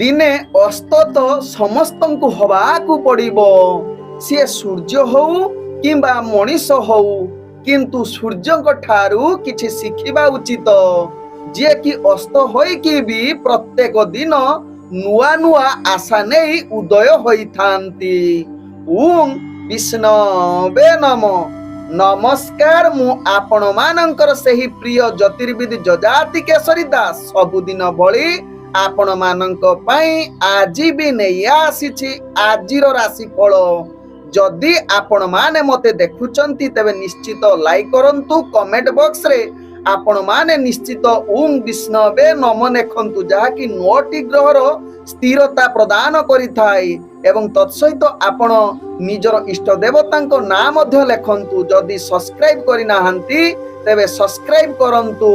दिने अस्त तो समस्त को हवाकू पड़िबो सी सूर्य हो किंबा मनीष हो किंतु सूर्य ठारू किछि शिखिबा उचित जे कि अस्त होई कि भी प्रत्येक दिन नुआ नुआ आशा नहीं उदय होई थांती। ओम विष्णवे नमो। नमस्कार, मु आपण मानकर सही प्रिय ज्योतिर्विद जजाति केशरी दास सबुदिन भली आपण मानक पई आज भी नहीं आसीछि आजिर राशि फल। जदि आपण माने मते देखुचंती तबे निश्चित लाइक करंतु, कमेंट बॉक्स रे आपण माने निश्चित ओम विष्णवे नमो लेखंतु जहाँकि 9टी ग्रहर स्थिरता प्रदान करिथाय एवं तत्सहित आपण निजर इष्ट देवतांको नाम मध्य लेखंतु। जदि सब्सक्राइब करि नाहंती तबे सब्सक्राइब करंतु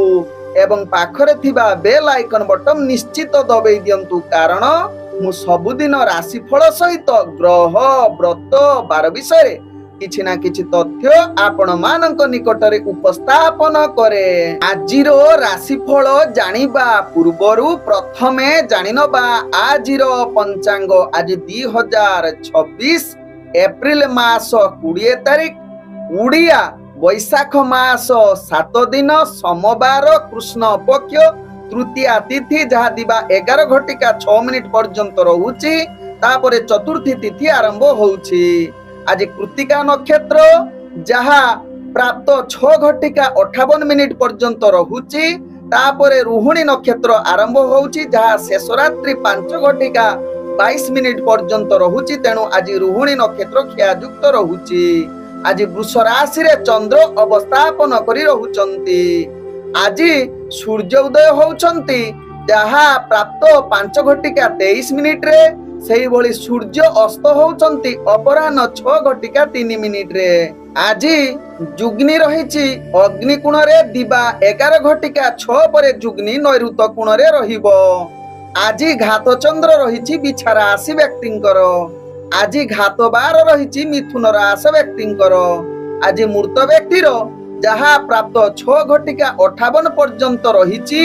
एवं पाखरे थिबा बेल आइकन बटन निश्चित दबाई दियंतु, कारण मु सबुदिन राशिफल सहित ग्रह व्रत बार विषय किछि ना किछि तथ्य आपण मानक निकटरे उपस्थापन करे। आजिर राशिफल जानिबा पूर्वरु प्रथमे जानिनबा आजिर पंचांग। आज 2026 एप्रिल मास 20 तारिख उड़िया वैशाख मास 7 दिन सोमवार कृष्ण पक्ष तृतीया तिथि जहा दिबा 11 घटिका 6 मिनिट पर्यंत रहुची। तापरे चतुर्थी तिथि आरंभ होउची। आज कृतिका नक्षत्र जहा प्राप्त 6 घटिका 58 मिनिट पर्यंत रहुची। तापरे रोहिणी नक्षत्र आरंभ होउची जहा शेष रात्रि 5 घटिका 22 मिनिट पर्यंत रहुची। तेणु आज रोहिणी नक्षत्र क्षययुक्त रहुची। आज वृष राशि रे चंद्र अवस्थापन करी रहुचंती। आज सूर्य उदय होउचंती जहा प्राप्त 5 घटिका 23 मिनिट रे। सेही भली सूर्य अस्त होउचंती अपराह्न 6 घटिका 3 मिनिट रे। आज जुग्नि रहिछि अग्नि कोण रे दिबा 11 घटिका 6 परे जुग्नि नैऋत कोण रे रहिबो। आज घात चंद्र रहिछि बिछा राशि व्यक्तिंकर। आज घात बार रहिछि मिथुन राशि व्यक्तिंकर। आज मृत व्यक्तिर जहा प्राप्त 6 घटिका 58 पर्यंत रहिछि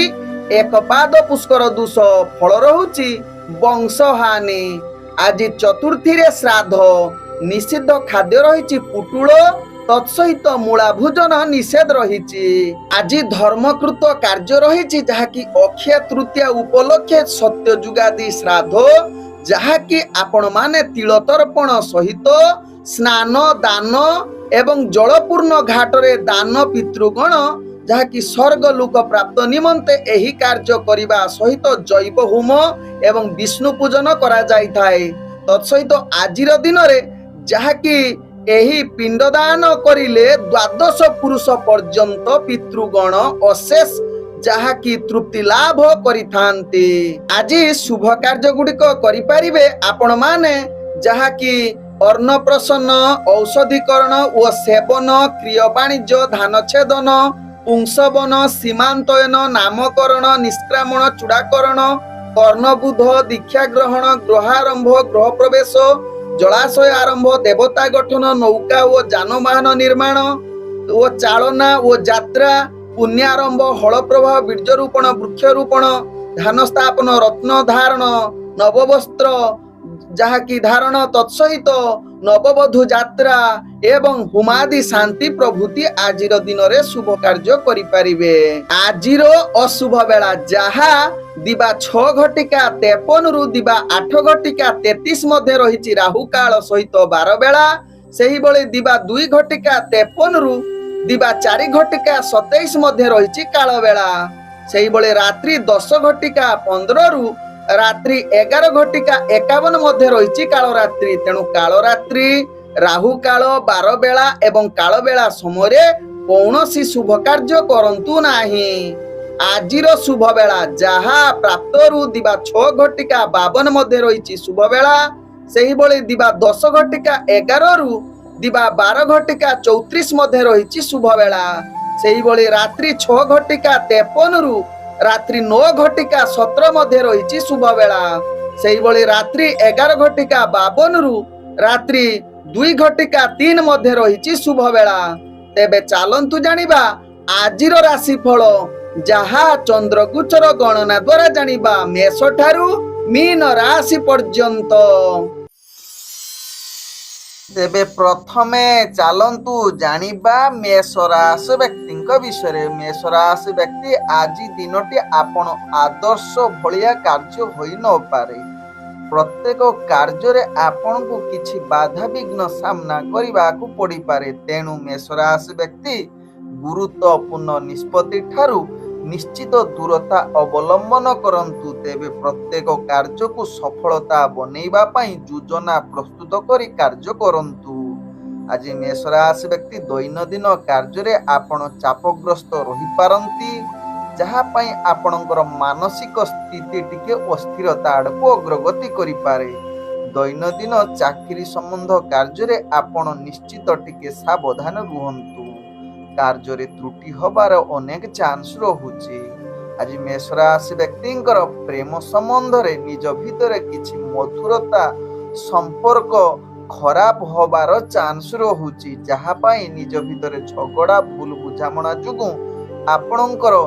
एक पाद पुष्कर दोष फल रहुछि वंश हानि। आज चतुर्थी रे श्राद्ध निषिद्ध खाद्य रहिछि पुटुळ तत्सहित मूला भोजन निषेध रहिछि। आज धर्मकृत कार्य रहिछि जहाँकि अक्षय तृतीया उपलक्षे सत्य जुगादि श्राद्ध जहाँकि आपण माने तिल तर्पण सहित स्नान दान एवं जलपूर्ण घाट रे दान पितृगण जहाँकि स्वर्ग लोक प्राप्त निमंते एही कार्य करिबा सहित जैव होम एवं विष्णु पूजन करा जाय थाए। तत्सहित आजिर दिन रे जहाँकि एही पिंडदान करिले 12 पुरुष पर्यंत पितृगण अशेष जहाँकि तृप्ति लाभ करिथांती। आज शुभ कार्य गुड़िक करि परिबे आपण माने जहाँकि अन्नप्रसन औषधिकरण व सेवन क्रिय वाणिज्य धान छेदन पुंसवन सीमांतयन नामकरण निष्क्रामण चूड़ाकरण कर्णबुध दीक्षा ग्रहण गृहारंभ गृह प्रवेश जलाशय आरंभ देवता गठन नौका व जानवाहन निर्माण व चालना व यात्रा पुण्यारंभ हल प्रवाह बीजरोपण वृक्षरोपण धान स्थापन रत्न धारण नववस्त्र जहाँकि धारण तत्सहित नववधू यात्रा एवं होमादि शांति प्रभृति आजिर दिन रे शुभ कार्य करि परिबे। आजिर अशुभ बेला जहा दिबा 6 घटिका 53 रु दिबा 8 घटिका 33 मध्ये रहिछि राहु काल सहित 12 बेला। सेही बळे दिबा 2 घटिका 53 रु दिबा 4 घटिका 27 मध्ये रहिछि काल बेला। सेही बळे रात्रि 10 घटिका 15 रु रात्रि 11 घटिका 51 मध्ये रहिछि काल रात्रि। तेणु काल रात्रि राहु काल 12 बेला एवं काल बेला समय कौनसी शुभ कार्य करंतु नाही। आजिर शुभ बेला जहा प्राप्त रु दिबा 6 घटिका 52 मध्ये रहिछि शुभ बेला। सेही बळे दिबा 10 घटिका 11 रु दिबा 12 घटिका 34 मध्ये रहिछि शुभ बेला। सेही बळे रात्रि 6 घटिका 53 रु रात्रि 9 घटिका 17 मध्ये रहिछि शुभ बेला। सेही बळे रात्रि 11 घटिका 52 रु रात्रि 2 घटिका 3 मध्ये रहिछि शुभ बेला। तेबे चालंतु जानिबा आजिर राशिफल जहा चंद्रगोचर गणना द्वारा जानिबा मेष ठारू मीन राशि पर्यंत। तेबे प्रथमे चलतु जानिबा मेष राशि व्यक्ति विषय। मेष राशि व्यक्ति आज दिनटी आपण आदर्श भलिया कार्य होई न पारे। प्रत्येक कार्य आपण को किछि बाधा विघ्न सामना करने को पड़ी पारे। तेणु मेष राशि व्यक्ति गुरुत्वपूर्ण निष्पत्ति ठारू निश्चित दूरता अवलंबन करंतु। तेबे प्रत्येक कार्य को सफलता बनैबा पई योजना प्रस्तुत करी कार्य करंतु। आज मेष राशि व्यक्ति दैनंदिन कार्य रे आपण चापग्रस्त रही पारंती, जहा पई आपणकर मानसिक स्थिति टिके अस्थिरता आड़को अग्रगति करि पारे। दैनंदिन चाकरी संबंध कार्य रे आपण निश्चित टिके सावधान रुहंतु। कार्य रे त्रुटि होबार अनेक चांस रहुछि। आज मेष राशि व्यक्तिंकर प्रेम संबंध रे निज भितर किछि मधुरता संपर्क खराब होबार चांस रहुछि, जहा पई निज भितर झगड़ा भूल बुझामणा जुगु आपणकर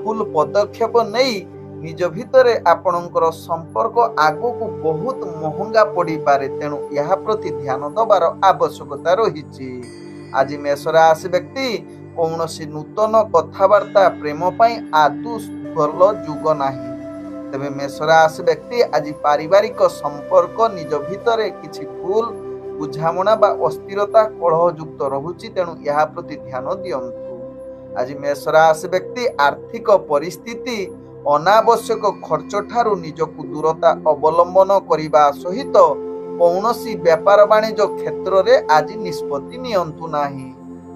भूल पदक्षेप नहीं निज भितर आपणकर संपर्क आगु को बहुत महंगा पड़ी पारे। तेणु यह प्रति ध्यान दबार आवश्यकता रही। आज मेष राशि व्यक्ति कौनसी नूतन कथबार्ता प्रेम पई आदु भल जुग नाही। तेबे मेष राशि व्यक्ति आज पारिवारिक संपर्क निज भितर किछि भूल बुझामणा बा अस्थिरता कलह युक्त रहुछि। तेणु यह प्रति ध्यान दियंतु। आज मेष राशि व्यक्ति आर्थिक परिस्थिति अनावश्यक खर्च ठारू निजकु दूरता अवलंबन करिबा सहित कौनसी व्यापार वाणिज्य क्षेत्र रे आज निष्पत्ति नियंतु नाही।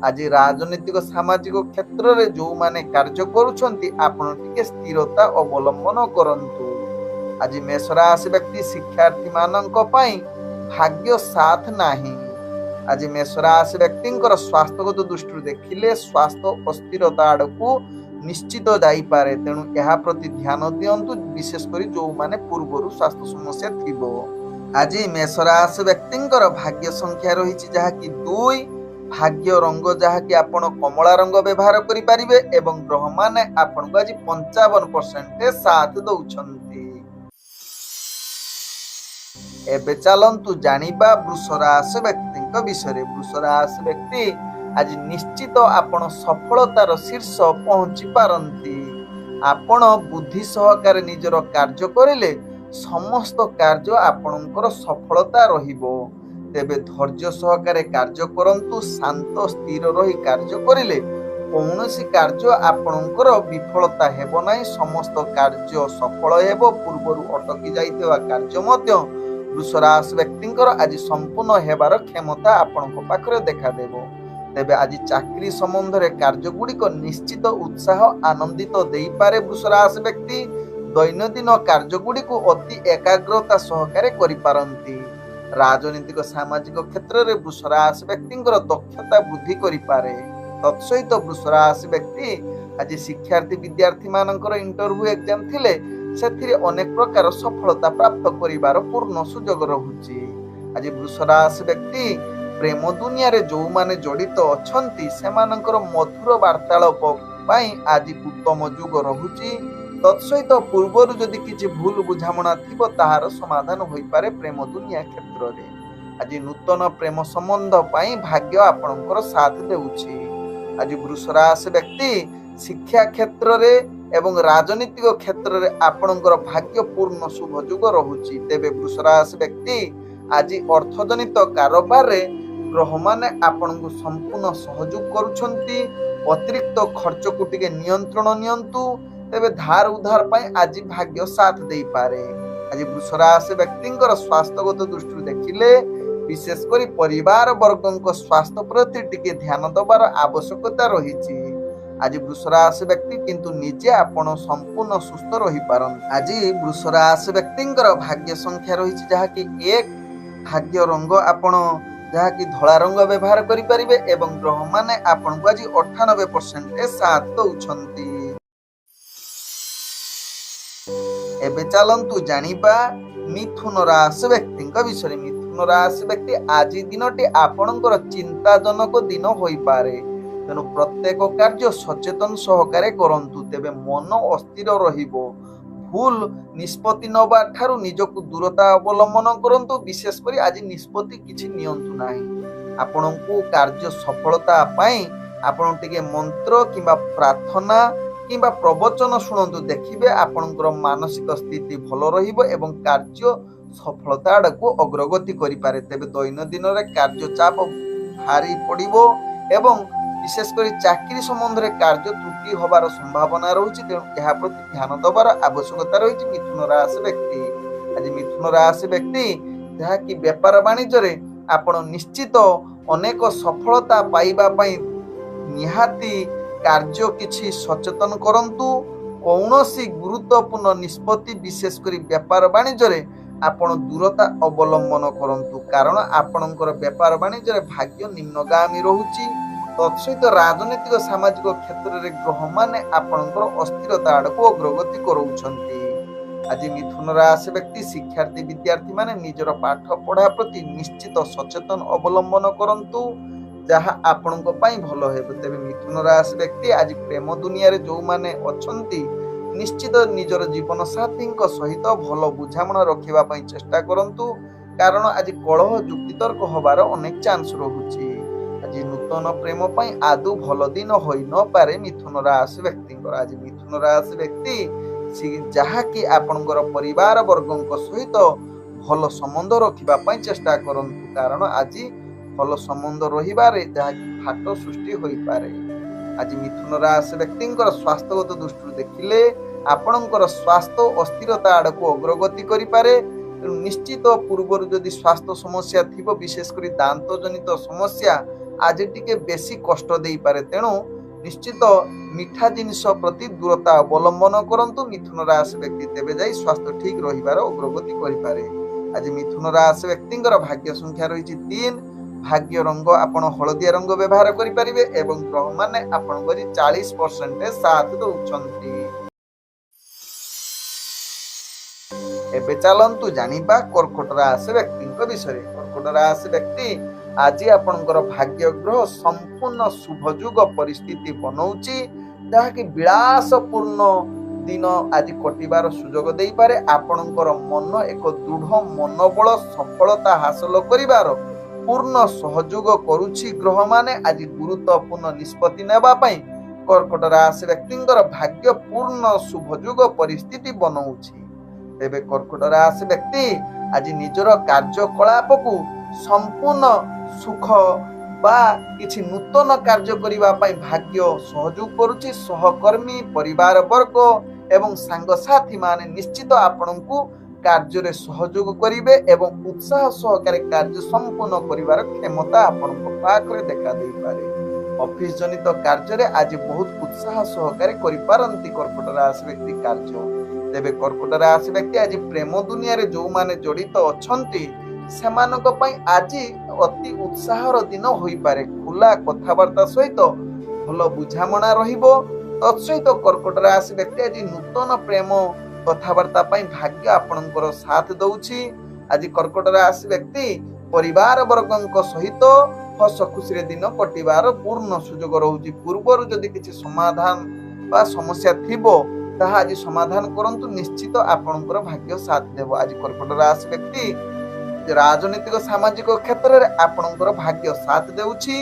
आज राजनीतिक सामाजिक क्षेत्र रे जो माने कार्य करूछंती आपण टिके स्थिरता अवलंबन करंतु। आज मेष राशि व्यक्ति शिक्षार्थी मानक पई भाग्य साथ नाही। आज मेष राशि व्यक्तिंकर स्वास्थ्यगत दृष्टि देखिले स्वास्थ्य अस्थिरता आड़कू निश्चित जाई पारे। तेणु यह प्रति ध्यान दियंतु, विशेषकर जो माने पूर्वरु स्वास्थ्य समस्या थिबो। आज मेष राशि व्यक्तिंकर भाग्य संख्या रही जहा कि 2, भाग्य रंग जहा कि आपण कमला रंग व्यवहार करि परिबे एवं ग्रह माने आपण को आज 55% साथ दउछंती। एबे चलंतु जानिबा वृष राशि व्यक्ति विषय। वृष राशि व्यक्ति आज निश्चित आपण सफलतार शीर्ष पहुंची पारंती। आपण बुद्धि सहकार निजर कार्य करिले समस्त कार्य आपणकर सफलता रहिबो। तेबे धैर्य सहकारे कार्य करंतु। शांत स्थिर रही कार्य करिले कौनसी कार्य आपणकर विफलता हेबो नाही। समस्त कार्य सफल हेबो। पूर्वरु अटकी जाइतवा कार्य मध्य वृष राशि व्यक्तिंकर आज संपूर्ण हेबार क्षमता आपणक पाखरे देखा देबो। तेबे आज चाकरी संबंध रे कार्य गुड़िक निश्चित उत्साह आनंदित देई पारे। वृष राशि व्यक्ति दैनंदिन कार्य गुड़िक अति एकाग्रता सहकारे करि पारंती। राजनीतिक सामाजिक क्षेत्र रे वृष राशि व्यक्तिंकर दक्षता वृद्धि करि पारे। तत्सहित वृष राशि व्यक्ति आज शिक्षार्थी विद्यार्थी मानकर इंटरव्यू एग्जाम थिले सेथिरे अनेक प्रकार सफलता प्राप्त करिवार पूर्ण सुजोग रहुछि। आज वृष राशि व्यक्ति प्रेम दुनिया रे जो माने जड़ित अछंती सेमानकर मधुर वार्तालाप पई आज उत्तम युग रहुछि। तत्सहित पूर्वर जदि किछि भूल बुझामणा थिबो ताहार समाधान होई पारे प्रेम दुनिया क्षेत्र रे। आज नूतन प्रेम संबंध पई भाग्य आपणकर साथ देउछि। आज वृष राशि व्यक्ति शिक्षा क्षेत्र रे एवं राजनीतिक क्षेत्र रे आपणकर भाग्य पूर्ण शुभ युग रहुछि। तेबे वृष राशि व्यक्ति आज अर्थजनित कारोबार रे ग्रह माने आपण को संपूर्ण सहयोग करूछंती। अतिरिक्त खर्च को टिके नियंत्रण नियंतु। तेबे धार उधार पई आज भाग्य साथ देई पारे। आज वृष राशि व्यक्तिंकर स्वास्थ्यगत दृष्टि देखिले विशेष करी परिवार वर्गक स्वास्थ्य प्रति टिके ध्यान दबार आवश्यकता रहिछि। आज वृष राशि व्यक्ति किंतु निजे आपण संपूर्ण सुस्थ रही पारन। आज वृष राशि व्यक्तिंकर भाग्य संख्या रहिछि जहा कि 1, भाग्य रंग आपण जहा कि धला रंग व्यवहार करि परिबे एवं ग्रह माने आपण को आज 98% साथ दउछंती। एबे चलंतु जानिबा मिथुन राशि व्यक्ति विषय। मिथुन राशि व्यक्ति आज दिनटी आपणकर चिंताजनक दिन होई पारे। तेणु प्रत्येक कार्य सचेतन सहकारे करंतु। तेबे मन अस्थिर रहिबो। ଭୁଲ ନିଷ୍ପତ୍ତି ନେବା ଠାରୁ ନିଜକୁ ଦୂରତା ଅବଲମ୍ବନ କରନ୍ତୁ। ବିଶେଷ କରି ଆଜି ନିଷ୍ପତ୍ତି କିଛି ନିଅନ୍ତୁ ନାହିଁ। ଆପଣଙ୍କୁ କାର୍ଯ୍ୟ ସଫଳତା ପାଇଁ ଆପଣ ଟିକେ ମନ୍ତ୍ର କିମ୍ବା ପ୍ରାର୍ଥନା କିମ୍ବା ପ୍ରବଚନ ଶୁଣନ୍ତୁ। ଦେଖିବେ ଆପଣଙ୍କର ମାନସିକ ସ୍ଥିତି ଭଲ ରହିବ ଏବଂ କାର୍ଯ୍ୟ ସଫଳତା ଆଡ଼କୁ ଅଗ୍ରଗତି କରିପାରେ। ତେବେ ଦୈନନ୍ଦିନରେ କାର୍ଯ୍ୟ ଚାପ ଭାରି ପଡ଼ିବ ଏବଂ ବିଶେଷ କରି ଚାକିରି ସମ୍ବନ୍ଧରେ କାର୍ଯ୍ୟ ତ୍ରୁଟି ହେବାର ସମ୍ଭାବନା ରହୁଛି। ତେଣୁ ଏହା ପ୍ରତି ଧ୍ୟାନ ଦେବାର ଆବଶ୍ୟକତା ରହିଛି ମିଥୁନ ରାଶି ବ୍ୟକ୍ତି। ଆଜି ମିଥୁନ ରାଶି ବ୍ୟକ୍ତି ଯାହାକି ବେପାର ବାଣିଜ୍ୟରେ ଆପଣ ନିଶ୍ଚିତ ଅନେକ ସଫଳତା ପାଇବା ପାଇଁ ନିହାତି କାର୍ଯ୍ୟ କିଛି ସଚେତନ କରନ୍ତୁ। କୌଣସି ଗୁରୁତ୍ୱପୂର୍ଣ୍ଣ ନିଷ୍ପତ୍ତି ବିଶେଷ କରି ବେପାର ବାଣିଜ୍ୟରେ ଆପଣ ଦୂରତା ଅବଲମ୍ବନ କରନ୍ତୁ, କାରଣ ଆପଣଙ୍କର ବେପାର ବାଣିଜ୍ୟରେ ଭାଗ୍ୟ ନିମ୍ନଗାମୀ ରହୁଛି। ତତ୍ସହିତ ରାଜନୈତିକ ସାମାଜିକ କ୍ଷେତ୍ରରେ ଗ୍ରହମାନେ ଆପଣଙ୍କର ଅସ୍ଥିରତା ଆଡ଼କୁ ଅଗ୍ରଗତି କରାଉଛନ୍ତି। ଆଜି ମିଥୁନ ରାଶି ବ୍ୟକ୍ତି ଶିକ୍ଷାର୍ଥୀ ବିଦ୍ୟାର୍ଥୀମାନେ ନିଜର ପାଠ ପଢ଼ା ପ୍ରତି ନିଶ୍ଚିତ ସଚେତନ ଅବଲମ୍ବନ କରନ୍ତୁ, ଯାହା ଆପଣଙ୍କ ପାଇଁ ଭଲ ହେବ। ତେବେ ମିଥୁନ ରାଶି ବ୍ୟକ୍ତି ଆଜି ପ୍ରେମ ଦୁନିଆରେ ଯେଉଁମାନେ ଅଛନ୍ତି ନିଶ୍ଚିତ ନିଜର ଜୀବନ ସାଥୀଙ୍କ ସହିତ ଭଲ ବୁଝାମଣା ରଖିବା ପାଇଁ ଚେଷ୍ଟା କରନ୍ତୁ, କାରଣ ଆଜି କଳହ ଯୁକ୍ତିତର୍କ ହେବାର ଅନେକ ଚାନ୍ସ ରହୁଛି। ଆଜି ନୂତନ ପ୍ରେମ ପାଇଁ ଆଦୌ ଭଲ ଦିନ ହୋଇନପାରେ ମିଥୁନ ରାଶି ବ୍ୟକ୍ତିଙ୍କର। ଆଜି ମିଥୁନ ରାଶି ବ୍ୟକ୍ତି ଯାହାକି ଆପଣଙ୍କର ପରିବାର ବର୍ଗଙ୍କ ସହିତ ଭଲ ସମ୍ବନ୍ଧ ରଖିବା ପାଇଁ ଚେଷ୍ଟା କରନ୍ତୁ, କାରଣ ଆଜି ଭଲ ସମ୍ବନ୍ଧ ରହିବାରେ ଯାହାକି ଫାଟ ସୃଷ୍ଟି ହୋଇପାରେ। ଆଜି ମିଥୁନ ରାଶି ବ୍ୟକ୍ତିଙ୍କର ସ୍ୱାସ୍ଥ୍ୟଗତ ଦୃଷ୍ଟିରୁ ଦେଖିଲେ ଆପଣଙ୍କର ସ୍ୱାସ୍ଥ୍ୟ ଅସ୍ଥିରତା ଆଡ଼କୁ ଅଗ୍ରଗତି କରିପାରେ। ତେଣୁ ନିଶ୍ଚିତ ପୂର୍ବରୁ ଯଦି ସ୍ୱାସ୍ଥ୍ୟ ସମସ୍ୟା ଥିବ, ବିଶେଷ କରି ଦାନ୍ତ ଜନିତ ସମସ୍ୟା ଆଜି ଟିକେ ବେଶୀ କଷ୍ଟ ଦେଇପାରେ। ତେଣୁ ନିଶ୍ଚିତ ମିଠା ଜିନିଷ ପ୍ରତି ଦୂରତା ଅବଲମ୍ବନ କରନ୍ତୁ ମିଥୁନ ରାଶି ବ୍ୟକ୍ତି, ତେବେ ଯାଇ ସ୍ୱାସ୍ଥ୍ୟ ଠିକ ରହିବାର ଅଗ୍ରଗତି କରିପାରେ। ଆଜି ମିଥୁନ ରାଶି ବ୍ୟକ୍ତିଙ୍କର ଭାଗ୍ୟ ସଂଖ୍ୟା ରହିଛି 3। ଭାଗ୍ୟ ରଙ୍ଗ ଆପଣ ହଳଦିଆ ରଙ୍ଗ ବ୍ୟବହାର କରିପାରିବେ ଏବଂ ଗ୍ରହମାନେ ଆପଣଙ୍କ 40% ସାଥ ଦେଉଛନ୍ତି। ଏବେ ଚାଲନ୍ତୁ ଜାଣିବା କର୍କଟ ରାଶି ବ୍ୟକ୍ତିଙ୍କ ବିଷୟରେ। କର୍କଟ ରାଶି ବ୍ୟକ୍ତି ଆଜି ଆପଣଙ୍କର ଭାଗ୍ୟ ଗ୍ରହ ସମ୍ପୂର୍ଣ୍ଣ ଶୁଭଯୋଗ ପରିସ୍ଥିତି ବନଉଛି, ଯାହାକି ବିଳାସପୂର୍ଣ୍ଣ ଦିନ ଆଜି କଟିବାର ସୁଯୋଗ ଦେଇପାରେ। ଆପଣଙ୍କର ମନ ଏକ ଦୃଢ଼ ମନୋବଳ ସଫଳତା ହାସଲ କରିବାର ପୂର୍ଣ୍ଣ ସହଯୋଗ କରୁଛି। ଗ୍ରହମାନେ ଆଜି ଗୁରୁତ୍ୱପୂର୍ଣ୍ଣ ନିଷ୍ପତ୍ତି ନେବା ପାଇଁ କର୍କଟ ରାଶି ବ୍ୟକ୍ତିଙ୍କର ଭାଗ୍ୟ ପୂର୍ଣ୍ଣ ଶୁଭଯୋଗ ପରିସ୍ଥିତି ବନଉଛି। ତେବେ କର୍କଟ ରାଶି ବ୍ୟକ୍ତି ଆଜି ନିଜର କାର୍ଯ୍ୟକଳାପକୁ ସମ୍ପୂର୍ଣ୍ଣ ସୁଖ ବା କିଛି ନୂତନ କାର୍ଯ୍ୟ କରିବା ପାଇଁ ଭାଗ୍ୟ ସହଯୋଗ କରୁଛି। ସହକର୍ମୀ, ପରିବାର ବର୍ଗ ଏବଂ ସାଙ୍ଗସାଥୀ ମାନେ ନିଶ୍ଚିତ ଆପଣଙ୍କୁ କାର୍ଯ୍ୟରେ ସହଯୋଗ କରିବେ ଏବଂ ଉତ୍ସାହ ସହକାରେ କାର୍ଯ୍ୟ ସମ୍ପୂର୍ଣ୍ଣ କରିବାର କ୍ଷମତା ଆପଣଙ୍କ ପାଖରେ ଦେଖା ଦେଇପାରେ। ଅଫିସ ଜନିତ କାର୍ଯ୍ୟରେ ଆଜି ବହୁତ ଉତ୍ସାହ ସହକାରେ କରିପାରନ୍ତି କର୍କଟ ରାଶି ବ୍ୟକ୍ତି କାର୍ଯ୍ୟ। ତେବେ କର୍କଟ ରାଶି ବ୍ୟକ୍ତି ଆଜି ପ୍ରେମ ଦୁନିଆରେ ଯେଉଁମାନେ ଜଡ଼ିତ ଅଛନ୍ତି ସେମାନଙ୍କ ପାଇଁ ଆଜି ଅତି ଉତ୍ସାହର ଦିନ ହୋଇପାରେ। ଖୋଲା କଥାବାର୍ତ୍ତା ସହିତ ଭଲ ବୁଝାମଣା ରହିବ। ତତ୍ସହିତ କର୍କଟ ରାଶି ବ୍ୟକ୍ତି ଆଜି ନୂତନ ପ୍ରେମ କଥାବାର୍ତ୍ତା ପାଇଁ ଭାଗ୍ୟ ଆପଣଙ୍କର ସାଥ ଦଉଛି। ଆଜି କର୍କଟ ରାଶି ବ୍ୟକ୍ତି ପରିବାର ବର୍ଗଙ୍କ ସହିତ ହସ ଖୁସିରେ ଦିନ କଟିବାର ପୂର୍ଣ୍ଣ ସୁଯୋଗ ରହୁଛି। ପୂର୍ବରୁ ଯଦି କିଛି ସମାଧାନ ବା ସମସ୍ୟା ଥିବ ତାହା ଆଜି ସମାଧାନ କରନ୍ତୁ, ନିଶ୍ଚିତ ଆପଣଙ୍କର ଭାଗ୍ୟ ସାଥ ଦେବ। ଆଜି କର୍କଟ ରାଶି ବ୍ୟକ୍ତି ରାଜନୈତିକ ସାମାଜିକ କ୍ଷେତ୍ରରେ ଆପଣଙ୍କର ଭାଗ୍ୟ ସାଥ ଦେଉଛି।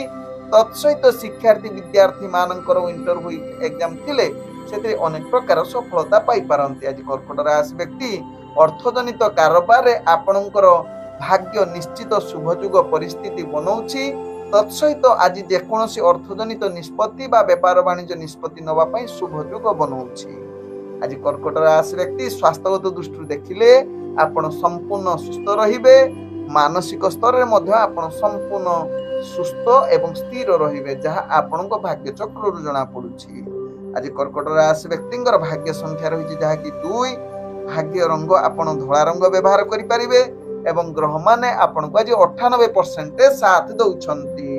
ତତ୍ସହିତ ଶିକ୍ଷାର୍ଥୀ ବିଦ୍ୟାର୍ଥୀ ମାନଙ୍କର ଇଣ୍ଟରଭ୍ୟୁ ଏକ୍ଜାମ ଥିଲେ ସେଥିରେ ଅନେକ ପ୍ରକାର ସଫଳତା ପାଇପାରନ୍ତି। ଆଜି କର୍କଟ ରାଶି ବ୍ୟକ୍ତି ଅର୍ଥଜନିତ କାରବାରରେ ଆପଣଙ୍କର ଭାଗ୍ୟ ନିଶ୍ଚିତ ଶୁଭଯୋଗ ପରିସ୍ଥିତି ବନଉଛି। ତତ୍ସହିତ ଆଜି ଯେକୌଣସି ଅର୍ଥଜନିତ ନିଷ୍ପତ୍ତି ବା ବେପାର ବାଣିଜ୍ୟ ନିଷ୍ପତ୍ତି ନେବା ପାଇଁ ଶୁଭଯୋଗ ବନଉଛି। ଆଜି କର୍କଟ ରାଶି ବ୍ୟକ୍ତି ସ୍ୱାସ୍ଥ୍ୟଗତ ଦୃଷ୍ଟିରୁ ଦେଖିଲେ ଆପଣ ସମ୍ପୂର୍ଣ୍ଣ ସୁସ୍ଥ ରହିବେ। ମାନସିକ ସ୍ତରରେ ମଧ୍ୟ ଆପଣ ସମ୍ପୂର୍ଣ୍ଣ ସୁସ୍ଥ ଏବଂ ସ୍ଥିର ରହିବେ, ଯାହା ଆପଣଙ୍କ ଭାଗ୍ୟ ଚକ୍ରରୁ ଜଣା ପଡୁଛି। ଆଜି କର୍କଟ ରାଶି ବ୍ୟକ୍ତିଙ୍କର ଭାଗ୍ୟ ସଂଖ୍ୟା ରହିଛି ଯାହାକି 2। ଭାଗ୍ୟ ରଙ୍ଗ ଆପଣ ଧଳା ରଙ୍ଗ ବ୍ୟବହାର କରିପାରିବେ ଏବଂ ଗ୍ରହମାନେ ଆପଣଙ୍କୁ ଆଜି 98% ସାଥ ଦଉଛନ୍ତି।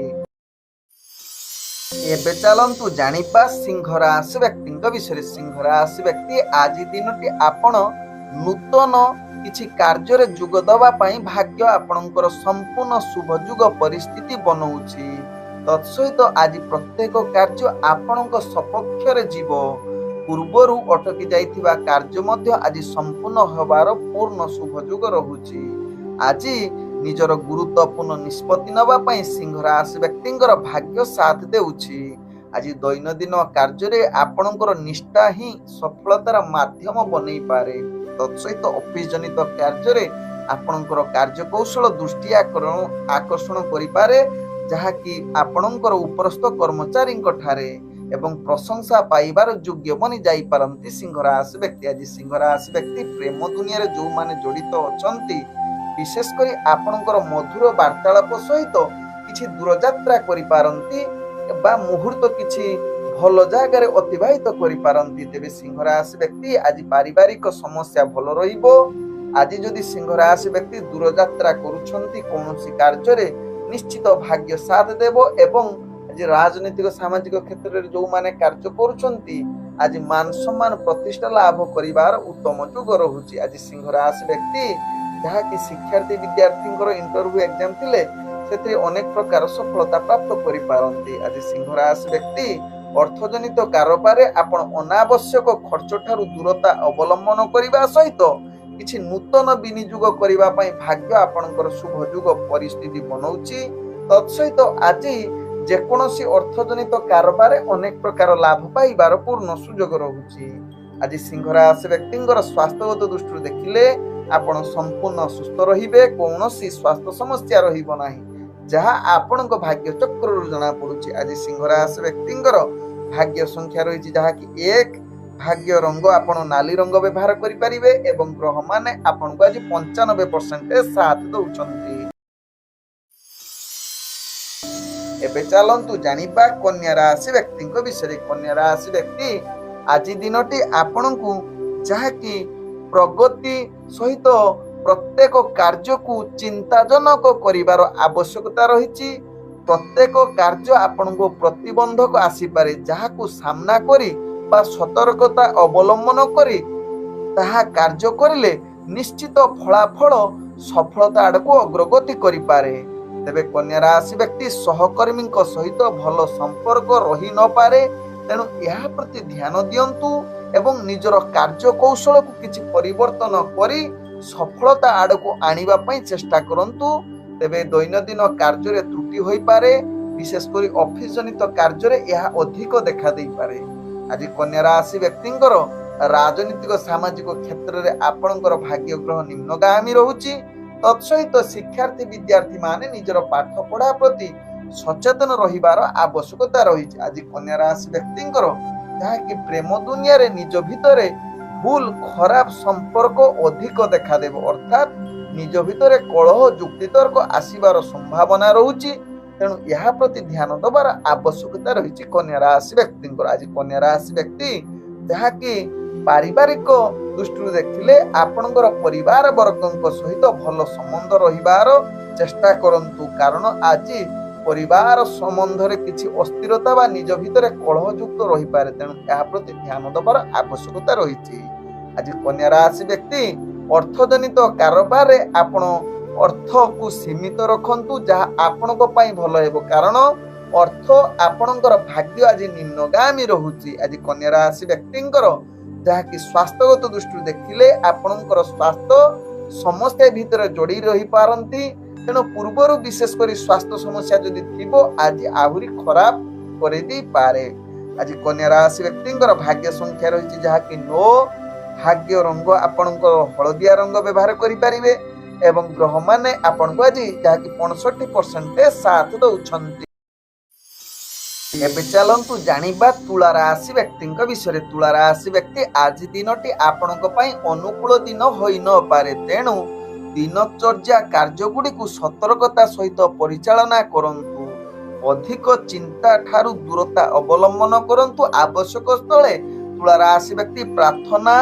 ଏବେ ଚାଲନ୍ତୁ ଜାଣିବା ସିଂହ ରାଶି ବ୍ୟକ୍ତିଙ୍କ ବିଷୟରେ। ସିଂହ ରାଶି ବ୍ୟକ୍ତି ଆଜି ଦିନଟି ଆପଣ ନୂତନ କିଛି କାର୍ଯ୍ୟରେ ଯୋଗ ଦେବା ପାଇଁ ଭାଗ୍ୟ ଆପଣଙ୍କର ସମ୍ପୂର୍ଣ୍ଣ ଶୁଭଯୋଗ ପରିସ୍ଥିତି ବନଉଛି। ତତ୍ସହିତ ଆଜି ପ୍ରତ୍ୟେକ କାର୍ଯ୍ୟ ଆପଣଙ୍କ ସପକ୍ଷରେ ଯିବ। ପୂର୍ବରୁ ଅଟକି ଯାଇଥିବା କାର୍ଯ୍ୟ ମଧ୍ୟ ଆଜି ସମ୍ପୂର୍ଣ୍ଣ ହେବାର ପୂର୍ଣ୍ଣ ସୁଯୋଗ ରହୁଛି। ଆଜି ନିଜର ଗୁରୁତ୍ୱପୂର୍ଣ୍ଣ ନିଷ୍ପତ୍ତି ନେବା ପାଇଁ ସିଂହ ରାଶି ବ୍ୟକ୍ତିଙ୍କର ଭାଗ୍ୟ ସାଥ ଦେଉଛି। ଆଜି ଦୈନନ୍ଦିନ କାର୍ଯ୍ୟରେ ଆପଣଙ୍କର ନିଷ୍ଠା ହିଁ ସଫଳତାର ମାଧ୍ୟମ ବନେଇପାରେ। ତତ୍ସହିତ ଅଫିସ ଜନିତ କାର୍ଯ୍ୟରେ ଆପଣଙ୍କର କାର୍ଯ୍ୟକୌଶଳ ଦୃଷ୍ଟି ଆକର୍ଷଣ କରିପାରେ, ଯାହାକି ଆପଣଙ୍କର ଉପରସ୍ଥ କର୍ମଚାରୀଙ୍କ ଠାରେ ଏବଂ ପ୍ରଶଂସା ପାଇବାର ଯୋଗ୍ୟ ବନି ଯାଇପାରନ୍ତି ସିଂହ ରାଶି ବ୍ୟକ୍ତି। ଆଜି ସିଂହ ରାଶି ବ୍ୟକ୍ତି ପ୍ରେମ ଦୁନିଆରେ ଯେଉଁମାନେ ଜଡ଼ିତ ଅଛନ୍ତି, ବିଶେଷ କରି ଆପଣଙ୍କର ମଧୁର ବାର୍ତ୍ତାଳାପ ସହିତ କିଛି ଦୂରଯାତ୍ରା କରିପାରନ୍ତି ବା ମୁହୂର୍ତ୍ତ କିଛି ଭଲ ଜାଗାରେ ଅତିବାହିତ କରିପାରନ୍ତି। ତେବେ ସିଂହ ରାଶି ବ୍ୟକ୍ତି ଆଜି ପାରିବାରିକ ସମସ୍ୟା ଭଲ ରହିବ। ଆଜି ଯଦି ସିଂହ ରାଶି ବ୍ୟକ୍ତି ଦୂରଯାତ୍ରା କରୁଛନ୍ତି କୌଣସି କାର୍ଯ୍ୟରେ, ନିଶ୍ଚିତ ଭାଗ୍ୟ ସାଥ ଦେବ ଏବଂ ଆଜି ରାଜନୈତିକ ସାମାଜିକ କ୍ଷେତ୍ରରେ ଯେଉଁମାନେ କାର୍ଯ୍ୟ କରୁଛନ୍ତି, ଆଜି ମାନ ସମ୍ମାନ ପ୍ରତିଷ୍ଠା ଲାଭ କରିବାର ଉତ୍ତମ ଯୋଗ ରହୁଛି। ଆଜି ସିଂହ ରାଶି ବ୍ୟକ୍ତି ଯାହାକି ଶିକ୍ଷାର୍ଥୀ ବିଦ୍ୟାର୍ଥୀଙ୍କର ଇଣ୍ଟରଭ୍ୟୁ ଏକ୍ଜାମ ଥିଲେ, ସେଥିରେ ଅନେକ ପ୍ରକାର ସଫଳତା ପ୍ରାପ୍ତ କରିପାରନ୍ତି। ଆଜି ସିଂହ ରାଶି ବ୍ୟକ୍ତି ଅର୍ଥଜନିତ କାରବାରରେ ଆପଣ ଅନାବଶ୍ୟକ ଖର୍ଚ୍ଚ ଠାରୁ ଦୂରତା ଅବଲମ୍ବନ କରିବା ସହିତ କିଛି ନୂତନ ବିନିଯୋଗ କରିବା ପାଇଁ ଭାଗ୍ୟ ଆପଣଙ୍କର ଶୁଭ ଯୋଗ ପରିସ୍ଥିତି ବନଉଛି। ତତ୍ସହିତ ଆଜି ଯେକୌଣସି ଅର୍ଥଜନିତ କାରବାରରେ ଅନେକ ପ୍ରକାର ଲାଭ ପାଇବାର ପୂର୍ଣ୍ଣ ସୁଯୋଗ ରହୁଛି। ଆଜି ସିଂହ ରାଶି ବ୍ୟକ୍ତିଙ୍କର ସ୍ୱାସ୍ଥ୍ୟଗତ ଦୃଷ୍ଟିରୁ ଦେଖିଲେ ଆପଣ ସମ୍ପୂର୍ଣ୍ଣ ସୁସ୍ଥ ରହିବେ, କୌଣସି ସ୍ୱାସ୍ଥ୍ୟ ସମସ୍ୟା ରହିବ ନାହିଁ, ଯାହା ଆପଣଙ୍କ ଭାଗ୍ୟ ଚକ୍ରରୁ ଜଣା ପଡୁଛି। ଆଜି ସିଂହ ରାଶି ବ୍ୟକ୍ତିଙ୍କର ଭାଗ୍ୟ ସଂଖ୍ୟା ରହିଛି ଯାହାକି 1, ଭାଗ୍ୟ ରଙ୍ଗ ଆପଣ ନାଲି ରଙ୍ଗ ବ୍ୟବହାର କରିପାରିବେ ଏବଂ ଗ୍ରହମାନେ ଆପଣଙ୍କୁ ଆଜି 95% ସାଥ ଦଉଛନ୍ତି। ଏବେ ଚାଲନ୍ତୁ ଜାଣିବା କନ୍ୟା ରାଶି ବ୍ୟକ୍ତିଙ୍କ ବିଷୟରେ। କନ୍ୟା ରାଶି ବ୍ୟକ୍ତି ଆଜି ଦିନଟି ଆପଣଙ୍କୁ ଯାହାକି ପ୍ରଗତି ସହିତ ପ୍ରତ୍ୟେକ କାର୍ଯ୍ୟକୁ ଚିନ୍ତାଜନକ କରିବାର ଆବଶ୍ୟକତା ରହିଛି। ପ୍ରତ୍ୟେକ କାର୍ଯ୍ୟ ଆପଣଙ୍କୁ ପ୍ରତିବନ୍ଧକ ଆସିପାରେ, ଯାହାକୁ ସାମ୍ନା କରି ବା ସତର୍କତା ଅବଲମ୍ବନ କରି ତାହା କାର୍ଯ୍ୟ କରିଲେ ନିଶ୍ଚିତ ଫଳାଫଳ ସଫଳତା ଆଡ଼କୁ ଅଗ୍ରଗତି କରିପାରେ। ତେବେ କନ୍ୟା ରାଶି ବ୍ୟକ୍ତି ସହକର୍ମୀଙ୍କ ସହିତ ଭଲ ସମ୍ପର୍କ ରହି ନପାରେ, ତେଣୁ ଏହା ପ୍ରତି ଧ୍ୟାନ ଦିଅନ୍ତୁ ଏବଂ ନିଜର କାର୍ଯ୍ୟକୌଶଳକୁ କିଛି ପରିବର୍ତ୍ତନ କରି ସଫଳତା ଆଡ଼କୁ ଆଣିବା ପାଇଁ ଚେଷ୍ଟା କରନ୍ତୁ। ତେବେ ଦୈନନ୍ଦିନ କାର୍ଯ୍ୟରେ ତ୍ରୁଟି ହୋଇପାରେ, ବିଶେଷ କରି ଅଫିସ ଜନିତ କାର୍ଯ୍ୟରେ ଏହା ଅଧିକ ଦେଖା ଦେଇପାରେ। ଆଜି କନ୍ୟା ରାଶି ବ୍ୟକ୍ତିଙ୍କର ରାଜନୈତିକ ସାମାଜିକ କ୍ଷେତ୍ରରେ ଆପଣଙ୍କର ଭାଗ୍ୟ ଗ୍ରହ ନିମ୍ନଗାମୀ ରହୁଛି। ତତ୍ସହିତ ଶିକ୍ଷାର୍ଥୀ ବିଦ୍ୟାର୍ଥୀ ମାନେ ନିଜର ପାଠ ପଢା ପ୍ରତି ସଚେତନ ରହିବାର ଆବଶ୍ୟକତା ରହିଛି। ଆଜି କନ୍ୟା ରାଶି ବ୍ୟକ୍ତିଙ୍କର ଯାହାକି ପ୍ରେମ ଦୁନିଆରେ ନିଜ ଭିତରେ ଭୁଲ ଖରାପ ସମ୍ପର୍କ ଅଧିକ ଦେଖାଦେବ, ଅର୍ଥାତ୍ ନିଜ ଭିତରେ କଳହ ଯୁକ୍ତିତର୍କ ଆସିବାର ସମ୍ଭାବନା ରହୁଛି। ତେଣୁ ଏହା ପ୍ରତି ଧ୍ୟାନ ଦେବାର ଆବଶ୍ୟକତା ରହିଛି କନ୍ୟା ରାଶି ବ୍ୟକ୍ତିଙ୍କର। ଆଜି କନ୍ୟା ରାଶି ବ୍ୟକ୍ତି ଯାହାକି ପାରିବାରିକ ଦୃଷ୍ଟିରୁ ଦେଖିଲେ ଆପଣଙ୍କର ପରିବାର ବର୍ଗଙ୍କ ସହିତ ଭଲ ସମ୍ବନ୍ଧ ରହିବାର ଚେଷ୍ଟା କରନ୍ତୁ, କାରଣ ଆଜି ପରିବାର ସମ୍ବନ୍ଧରେ କିଛି ଅସ୍ଥିରତା ବା ନିଜ ଭିତରେ କଳହଯୁକ୍ତ ରହିପାରେ, ତେଣୁ ଏହା ପ୍ରତି ଧ୍ୟାନ ଦେବାର ଆବଶ୍ୟକତା ରହିଛି। ଆଜି କନ୍ୟା ରାଶି ବ୍ୟକ୍ତି ଅର୍ଥଜନିତ କାରବାରରେ ଆପଣ ଅର୍ଥକୁ ସୀମିତ ରଖନ୍ତୁ, ଯାହା ଆପଣଙ୍କ ପାଇଁ ଭଲ ହେବ, କାରଣ ଅର୍ଥ ଆପଣଙ୍କର ଭାଗ୍ୟ ଆଜି ନିମ୍ନଗାମୀ ରହୁଛି। ଆଜି କନ୍ୟା ରାଶି ବ୍ୟକ୍ତିଙ୍କର ଯାହାକି ସ୍ୱାସ୍ଥ୍ୟଗତ ଦୃଷ୍ଟିରୁ ଦେଖିଲେ ଆପଣଙ୍କର ସ୍ୱାସ୍ଥ୍ୟ ସମସ୍ୟା ଭିତରେ ଯୋଡ଼ି ରହିପାରନ୍ତି, ତେଣୁ ପୂର୍ବରୁ ବିଶେଷ କରି ସ୍ୱାସ୍ଥ୍ୟ ସମସ୍ୟା ଯଦି ଥିବ ଆଜି ଆହୁରି ଖରାପ କରିଦେଇପାରେ। ଆଜି କନ୍ୟା ରାଶି ବ୍ୟକ୍ତିଙ୍କର ଭାଗ୍ୟ ସଂଖ୍ୟା ରହିଛି ଯାହାକି 9, ଭାଗ୍ୟ ରଙ୍ଗ ଆପଣଙ୍କର ହଳଦିଆ ରଙ୍ଗ ବ୍ୟବହାର କରିପାରିବେ ଏବଂ ଗ୍ରହମାନେ ଆପଣଙ୍କୁ ଆଜି ଯାହାକି 65% ସାଥ ଦଉଛନ୍ତି। ଏବେ ଚାଲନ୍ତୁ ଜାଣିବା ତୁଳା ରାଶି ବ୍ୟକ୍ତିଙ୍କ ବିଷୟରେ। ତୁଳା ରାଶି ବ୍ୟକ୍ତି ଆଜି ଦିନଟି ଆପଣଙ୍କ ପାଇଁ ଅନୁକୂଳ ଦିନ ହୋଇନପାରେ, ତେଣୁ ଦିନଚର୍ଯ୍ୟା କାର୍ଯ୍ୟଗୁଡ଼ିକୁ ସତର୍କତା ସହିତ ପରିଚାଳନା କରନ୍ତୁ। ଅଧିକ ଚିନ୍ତା ଠାରୁ ଦୂରତା ଅବଲମ୍ବନ କରନ୍ତୁ। ଆବଶ୍ୟକ ସ୍ଥଳେ ତୁଳା ରାଶି ବ୍ୟକ୍ତି ପ୍ରାର୍ଥନା,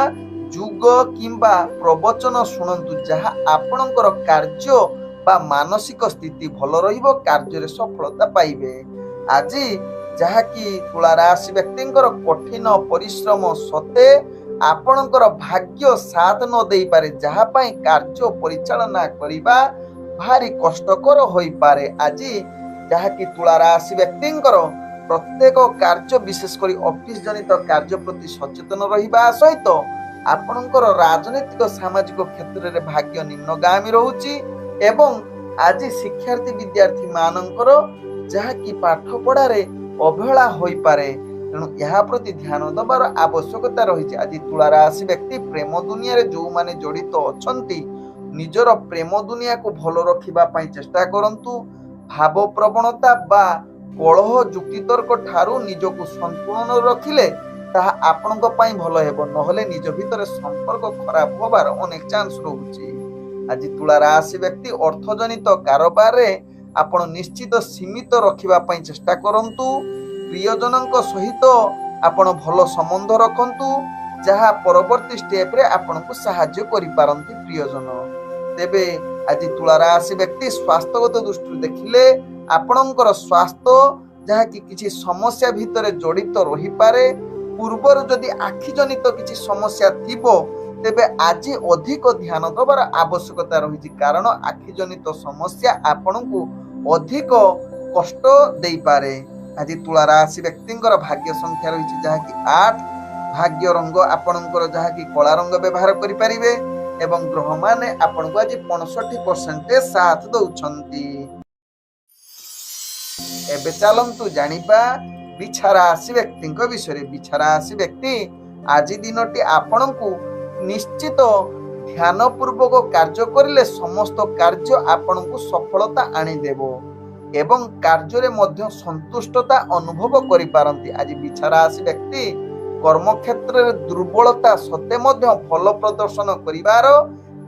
ଯୁଗ କିମ୍ବା ପ୍ରବଚନ ଶୁଣନ୍ତୁ, ଯାହା ଆପଣଙ୍କର କାର୍ଯ୍ୟ ବା ମାନସିକ ସ୍ଥିତି ଭଲ ରହିବ, କାର୍ଯ୍ୟରେ ସଫଳତା ପାଇବେ। ଆଜି ଯାହାକି ତୁଳା ରାଶି ବ୍ୟକ୍ତିଙ୍କର କଠିନ ପରିଶ୍ରମ ସତ୍ତ୍ୱେ ଆପଣଙ୍କର ଭାଗ୍ୟ ସାଥ ନ ଦେଇପାରେ, ଯାହା ପାଇଁ କାର୍ଯ୍ୟ ପରିଚାଳନା କରିବା ଭାରି କଷ୍ଟକର ହୋଇପାରେ। ଆଜି ଯାହାକି ତୁଳା ରାଶି ବ୍ୟକ୍ତିଙ୍କର प्रत्येक कार्य विशेष कर ऑफिस जनित कार्य प्रति सचेतन रहिबा सहित आपणकर राजनीतिक सामाजिक क्षेत्र में भाग्य निम्नगामी रहुची एवं आज शिक्षार्थी विद्यार्थी मानकर जहाँकि पाठ पढ़ारे अवहेला होई पारे तेणु यह प्रति ध्यान दबार आवश्यकता रही। आज तुला राशि व्यक्ति प्रेम दुनिया रे जो माने जड़ित अछंती निजर प्रेम दुनिया को भल रखिबा पई चेष्टा करंतु। भाव प्रवणता बा कलह जुक्तितर्क ठारू निजको संतुलन रखिले ताहा आपणक पई भल हेबो नहले निज भितर संपर्क खराब होबार अनेक चांस रहुची। आज तुला राशि व्यक्ति अर्थजनित कारोबार रे आपण निश्चित सीमित रखिबा पई चेष्टा करंतु। प्रियजनक सहित आपण भल संबंध रखंतु जहा परवर्ती स्टेप रे आपनको सहाय्य करि पारंती प्रियजन। तेबे आज तुला राशि व्यक्ति स्वास्थ्यगत दृष्टि देखिले आपणकर स्वास्थ्य जहा कि किछि समस्या भितर जड़ित रही पारे। पूर्वर जदि आखि जनित किछि समस्या थिबो तेबे आज अधिक ध्यान दबार आवश्यकता रही कारण आखि जनित समस्या आपणको अधिक कष्ट देई पारे। आज तुला राशि व्यक्तिंकर भाग्य संख्या रही जहा कि 8 भाग्य रंग आपणकर जहा कि कला रंग व्यवहार करि परिबे एवं ग्रह माने आपनको आज 65% साथ दउछंती। एबे चलंतु जानिबा बिछा राशि व्यक्तिंक विषय। बिछा राशि व्यक्ति आज दिनटी आपणको निश्चित ध्यान पूर्वक कार्य करिले समस्त कार्य आपणको सफलता आनी देबो एवं कार्य रे मध्य संतुष्टता अनुभव करि पारंती। आज बिछा राशि व्यक्ति कर्म क्षेत्र रे दुर्बलता सत्ते मध्य फल प्रदर्शन करिवार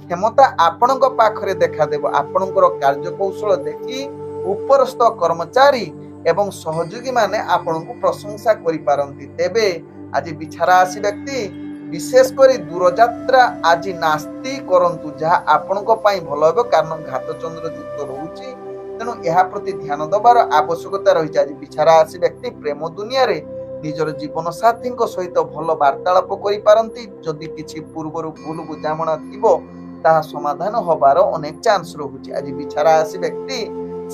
क्षमता आपणक पाखरे देखा देबो। आपणकर कार्य कौशल देखि उपरस्थ कर्मचारी एवं सहयोगी माने आपणको प्रशंसा करि पारंती। तेबे आज बिछा राशि व्यक्ति विशेष करी दूर यात्रा आज नास्ती करंतु जहा आपणक पई भल हेबो कारण घात चंद्र युक्त रहउची तेणु यह प्रति ध्यान दबार आवश्यकता रही। आज बिछा राशि व्यक्ति प्रेम दुनिया रे निजर जीवन साथी सहित भल वार्तालाप करि पारंती। जदि किछि पूर्वर भूल बुझामणा थिबो ताहा समाधान होबार अनेक चांस रहउची। आज बिछा राशि व्यक्ति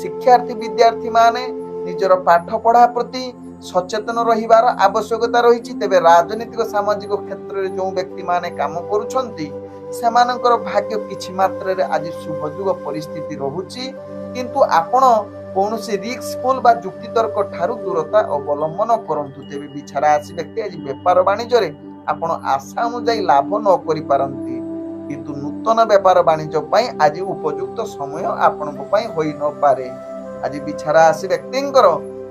शिक्षार्थी विद्यार्थी माने निजर पाठ पढ़ा प्रति सचेतन रहिबार आवश्यकता रही। तेबे राजनीतिक सामाजिक क्षेत्र में जो व्यक्ति माने काम करुछंती सेमानकर भाग्य किछि मात्रा रे आज शुभयुग परिस्थिति रहउची किंतु आपण कौनसी रिस्कफुल बा जुक्तितर्क ठारू दूरता अवलंबन करंतु। तेबे बिछा राशि व्यक्ति आज व्यापार वाणिज्य रे आपण आशा अनुसार लाभ न करि पारंती किंतु नूतन व्यापार वाणिज्य पई आज उपयुक्त समय आपणक पई होई न पारे। आज बिछा राशि व्यक्तिंकर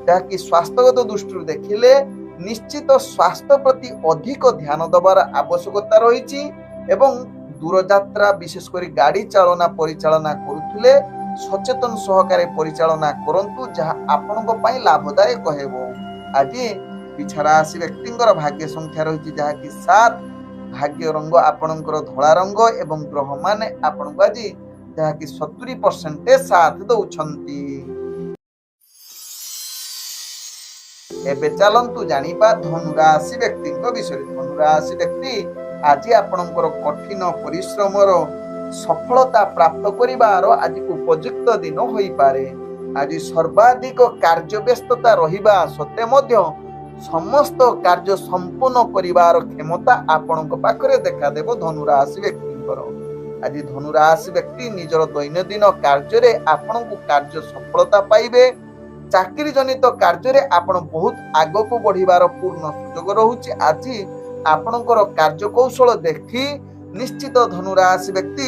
जहाँकि स्वास्थ्यगत दृष्टि देखिले निश्चित स्वास्थ्य प्रति अधिक ध्यान दबार आवश्यकता रही एवं दूर यात्रा विशेष कर गाड़ी चालना परिचालना करुथिले सचेतन सहकारे परिचालना करंतु जहाँ आपणक पई लाभदायक हेबो। आज बिछा राशि व्यक्तिंकर भाग्य संख्या रही जहाँ कि 7 भाग्य रंग आपणकर धला रंग एवं ग्रह माने आपणक आज जहाँ कि 70% साथ दउछंती। एबे चलंतु जानिबा धनु राशि व्यक्तिंक विषय। धनु राशि व्यक्ति आज आपणकर कठिन परिश्रमर सफलता प्राप्त करिवार आज उपयुक्त दिन होई पारे। आज सर्वाधिक कार्य व्यस्तता रहिबा सत्ते मध्य समस्त कार्य संपूर्ण करिवार क्षमता आपणक पाखरे देखा देबो धनु राशि व्यक्तिंकर। आज धनु राशि व्यक्ति निजर दैनंदिन कार्य रे आपणक कार्य सफलता पाइबे। चाकरी जनित कार्य रे आपण बहुत आगो को बढ़िबार पूर्ण सुयोग रहउची। आज आपणकर कार्य कौशल देखि निश्चित धनु राशि व्यक्ति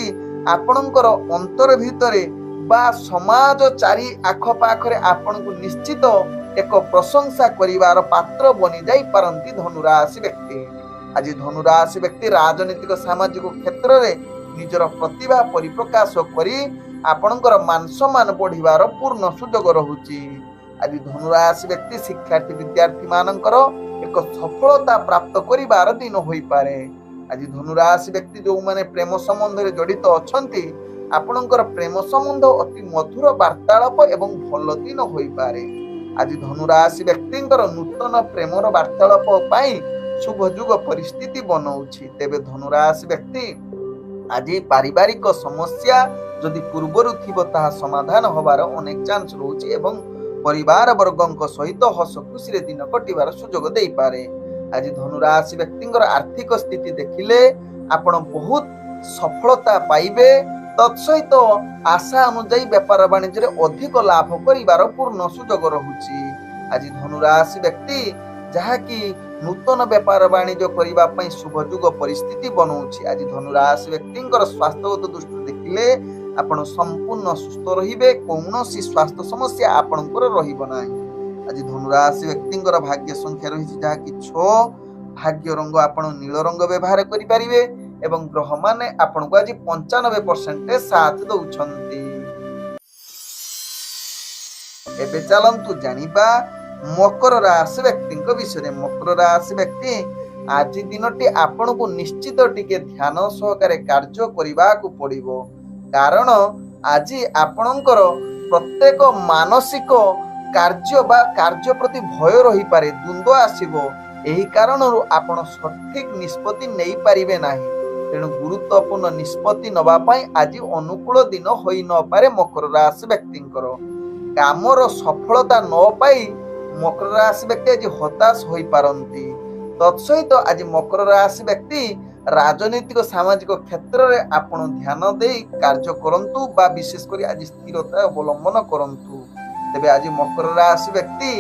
आपणकर अंतर भितरे बा समाज चारि आख पाखरे आपणको निश्चित एक प्रशंसा करिवार पात्र बनि जाई पारंती धनु राशि व्यक्ति। आज धनु राशि व्यक्ति राजनीतिक सामाजिक क्षेत्र रे निजर प्रतिभा परिप्रकाश करी आपणकर मान सम्मान बढ़िबार पूर्ण सुयोग रहउची। आज धनु राशि व्यक्ति शिक्षार्थी विद्यार्थी मानकर एक सफलता प्राप्त करिवार दिन होई पारे। आज धनु राशि व्यक्ति जो माने प्रेम संबंध रे जड़ित अछंती आपणकर प्रेम संबंध अति मधुर वार्तालाप एवं भल दिन होई पारे। आज धनु राशि व्यक्तिंकर नूतन प्रेमर वार्तालाप पाई शुभ युग परिस्थिति बनौछि। तेबे धनु राशि व्यक्ति आज पारिवारिक समस्या जदि पूर्वरु थिबो ताहा समाधान होबार अनेक चांस रहउछि एवं परिवार वर्गों सहित हस खुशी दिन कटिबार सुजोग दे पारे। आज धनुराशि व्यक्ति आर्थिक स्थिति देखिले आपण बहुत सफलता पाइबे। तत्सहित आशा अनुଯାयी व्यापार वाणिज्य अधिक लाभ करिवार पूर्ण सुजोग रहुछि। आज धनुराशि व्यक्ति जहाँकि नूतन व्यापार वाणिज्य करबा पई शुभजुग परिस्थिति बनौछि। आज धनुराशि व्यक्ति स्वास्थ्यगत दृष्टि देखिले आपण संपूर्ण सुस्थ रहिबे, कौनसी स्वास्थ्य समस्या आपणकर रहिब नाही। आज धनुराशि व्यक्ति भाग्य संख्या रही जहाँकि 6, भाग्य रंग आपण नील रंग व्यवहार करि परिबे एवं ग्रह माने आपण को आज 95% साथ दउछंती। एबे चलंतु जानिबा मकर राशि व्यक्ति विषय। मकर राशि व्यक्ति आज दिनटी आपण को निश्चित टिके ध्यान सहकारे कार्य करिबा को पड़िबो, कारण आज आपणकर प्रत्येक मानसिक कार्य बा कार्य प्रति भय रही पारे, द्वंद्व आसीबो। एही कारणरू आपण सठिक निष्पत्ति नहीं पारिबे नाही। तेणु गुरुत्वपूर्ण निष्पत्ति नबा पई आज अनुकूल दिन होई न पारे। मकर राशि व्यक्तिंकर कामर सफलता न पाई मकर राशि व्यक्ति आज हताश होई पारंती। तत्सहित आज मकर राशि व्यक्ति राजनीतिक सामाजिक क्षेत्र में आपण ध्यान दे कार्य करंतु बा विशेष करी आज स्थिरता अवलंबन करंतु। तेबे आज मकर राशि व्यक्ति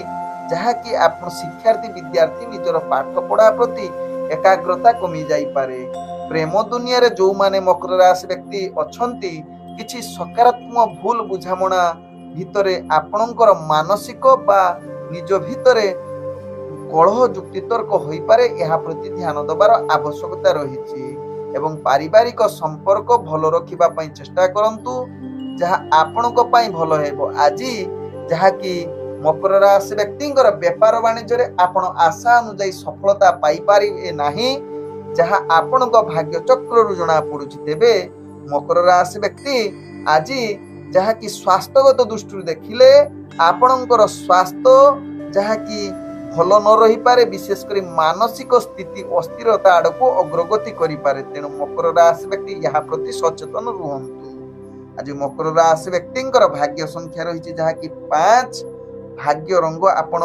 जहाँकि आपण शिक्षार्थी विद्यार्थी निजर पाठ पढ़ा प्रति एकाग्रता कमी जाई पारे। प्रेम दुनिया रे जो माने मकर राशि व्यक्ति अछंती किछि सकारात्मक भूल बुझामणा भितरे आपणकर मानसिक बा निज भितरे कलह जुक्ति तर्क होई पारे। यहा प्रति ध्यान दबार आवश्यकता रहिछि एवं पारिवारिक संपर्क भल रखिबा पई चेष्टा करंतु, जहा आपणक पई भल हेबो। आज जहा कि मकर राशि व्यक्तिंकर व्यापार वाणिज्य रे आपण आशा अनुଯାयी सफलता पाई पारिबे नाही, जहा आपणक भाग्य चक्र रु जणा पडुछि। तेबे मकर राशि व्यक्ति आज जहा कि स्वास्थ्यगत दृष्टि देखिले आपणकर स्वास्थ्य जहा कि भल न रही पारे, विशेष करी मानसिक स्थिति अस्थिरता आड़क अग्रगति करि पारे। तेणु मकर राशि व्यक्ति यहा प्रति सचेतन रुहंतु। आज मकर राशि व्यक्तिंकर भाग्य संख्या रही जहा कि 5, भाग्य रंग आपण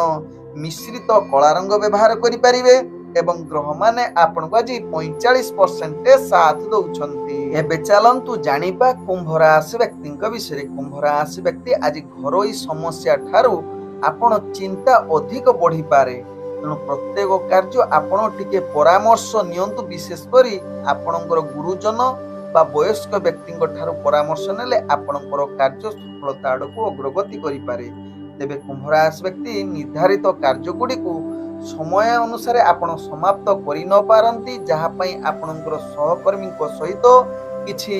मिश्रित कला रंग व्यवहार करि परिबे एवं ग्रह माने आपण को आज 45% साथ दउछंती। एबे चलंतु जानिबा कुंभ राशि व्यक्तिंक विषय। कुंभ राशि व्यक्ति आज घरोई समस्या ठारू आपण चिंता अधिक बढ़ी पारे। तेणु प्रत्येक कार्य आपण टिके परामर्श नियंतु, विशेष करी आपणकर गुरुजन बा वयस्क व्यक्तिंक ठारू परामर्श नेले आपणकर कार्य सफलता आड़क अग्रगति करि पारे। तेबे कुंभ राशि व्यक्ति निर्धारित कार्य गुडी को समय अनुसार आपण समाप्त करि न पारंती, जहा पई आपणकर सहकर्मी सहित किछि